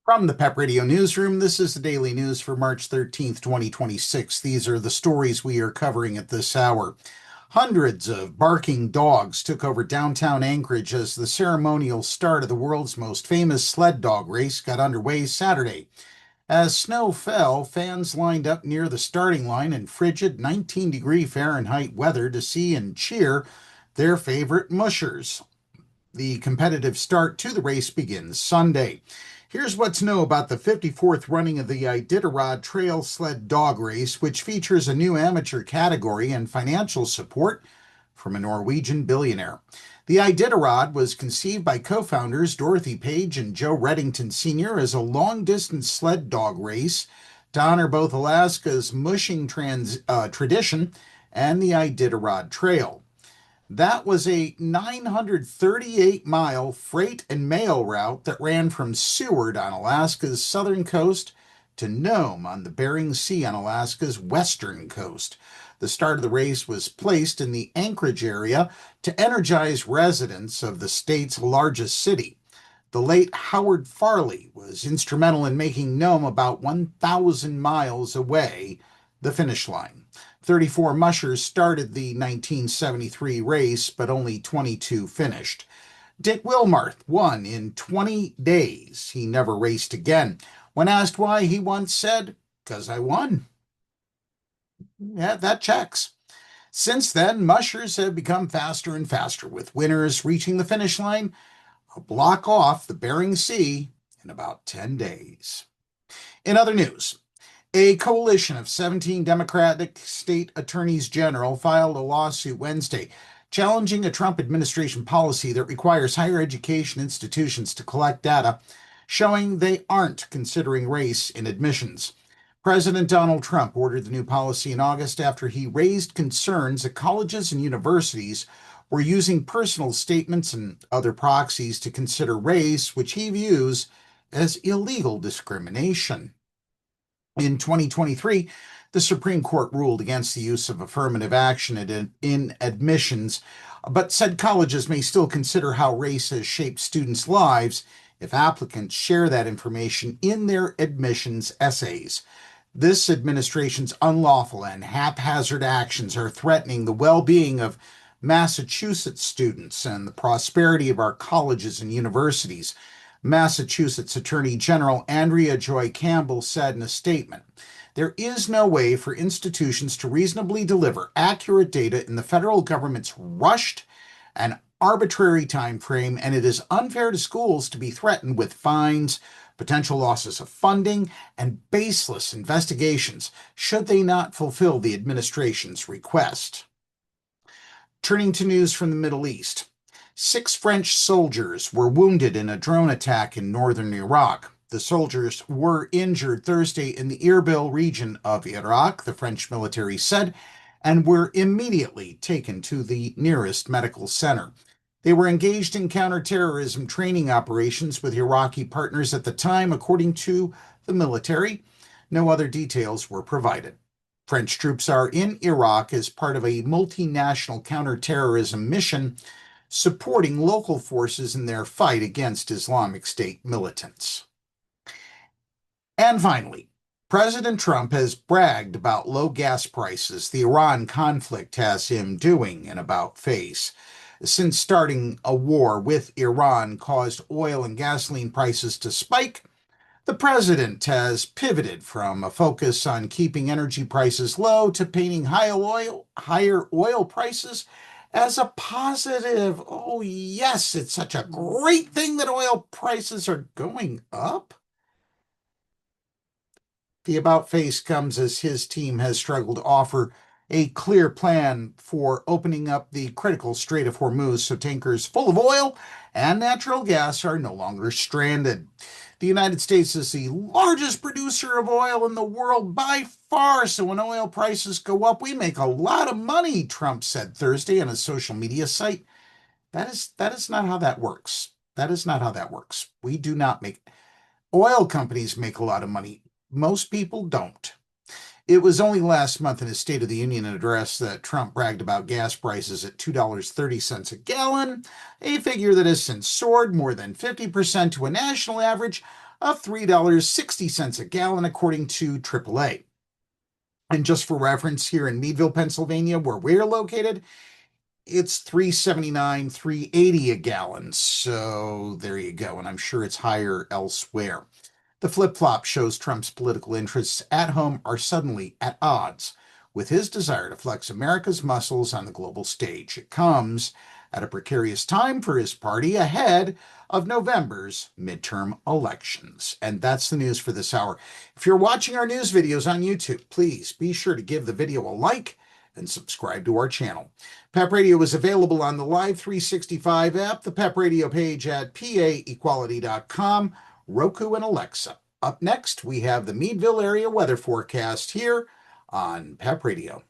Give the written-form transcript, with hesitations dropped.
From the PEP Radio Newsroom, this is the daily news for March 13th, 2026. These are the stories we are covering at this hour. Hundreds of barking dogs took over downtown Anchorage as the ceremonial start of the world's most famous sled dog race got underway Saturday. As snow fell, fans lined up near the starting line in frigid 19-degree Fahrenheit weather to see and cheer their favorite mushers. The competitive start to the race begins Sunday. Here's what to know about the 54th running of the Iditarod Trail Sled Dog Race, which features a new amateur category and financial support from a Norwegian billionaire. The Iditarod was conceived by co-founders Dorothy Page and Joe Reddington Sr. as a long-distance sled dog race to honor both Alaska's mushing tradition and the Iditarod Trail. That was a 938-mile freight and mail route that ran from Seward on Alaska's southern coast to Nome on the Bering Sea on Alaska's western coast. The start of the race was placed in the Anchorage area to energize residents of the state's largest city. The late Howard Farley was instrumental in making Nome about 1,000 miles away the finish line. 34 mushers started the 1973 race, but only 22 finished. Dick Wilmarth won in 20 days. He never raced again. When asked why, he once said, "'Cause I won." Yeah, that checks. Since then, mushers have become faster and faster, with winners reaching the finish line a block off the Bering Sea in about 10 days. In other news, a coalition of 17 Democratic state attorneys general filed a lawsuit Wednesday challenging a Trump administration policy that requires higher education institutions to collect data showing they aren't considering race in admissions. President Donald Trump ordered the new policy in August after he raised concerns that colleges and universities were using personal statements and other proxies to consider race, which he views as illegal discrimination. In 2023, the Supreme Court ruled against the use of affirmative action in admissions, but said colleges may still consider how race has shaped students' lives if applicants share that information in their admissions essays. This administration's unlawful and haphazard actions are threatening the well-being of Massachusetts students and the prosperity of our colleges and universities. Massachusetts Attorney General Andrea Joy Campbell said in a statement, "There is no way for institutions to reasonably deliver accurate data in the federal government's rushed and arbitrary time frame, and it is unfair to schools to be threatened with fines, potential losses of funding, and baseless investigations should they not fulfill the administration's request." Turning to news from the Middle East. 6 French soldiers were wounded in a drone attack in northern Iraq. The soldiers were injured Thursday in the Erbil region of Iraq, the French military said, and were immediately taken to the nearest medical center. They were engaged in counterterrorism training operations with Iraqi partners at the time, according to the military. No other details were provided. French troops are in Iraq as part of a multinational counterterrorism mission supporting local forces in their fight against Islamic State militants. And finally, President Trump has bragged about low gas prices the Iran conflict has him doing an about-face. Since starting a war with Iran caused oil and gasoline prices to spike, the president has pivoted from a focus on keeping energy prices low to painting higher oil prices as a positive. Oh, yes, it's such a great thing that oil prices are going up. The about-face comes as his team has struggled to offer a clear plan for opening up the critical Strait of Hormuz so tankers full of oil and natural gas are no longer stranded. The United States is the largest producer of oil in the world by far, so when oil prices go up, we make a lot of money, Trump said Thursday on a social media site. That is not how that works. That is not how that works. We do not make... Oil companies make a lot of money. Most people don't. It was only last month in his State of the Union address that Trump bragged about gas prices at $2.30 a gallon, a figure that has since soared more than 50% to a national average of $3.60 a gallon, according to AAA. And just for reference, here in Meadville, Pennsylvania, where we're located, it's $3.79, $3.80 a gallon. So there you go. And I'm sure it's higher elsewhere. The flip-flop shows Trump's political interests at home are suddenly at odds with his desire to flex America's muscles on the global stage. It comes at a precarious time for his party ahead of November's midterm elections. And that's the news for this hour. If you're watching our news videos on YouTube, please be sure to give the video a like and subscribe to our channel. PEP Radio is available on the Live 365 app, the PEP Radio page at paequality.com, Roku, and Alexa. Up next, we have the Meadville area weather forecast here on PEP Radio.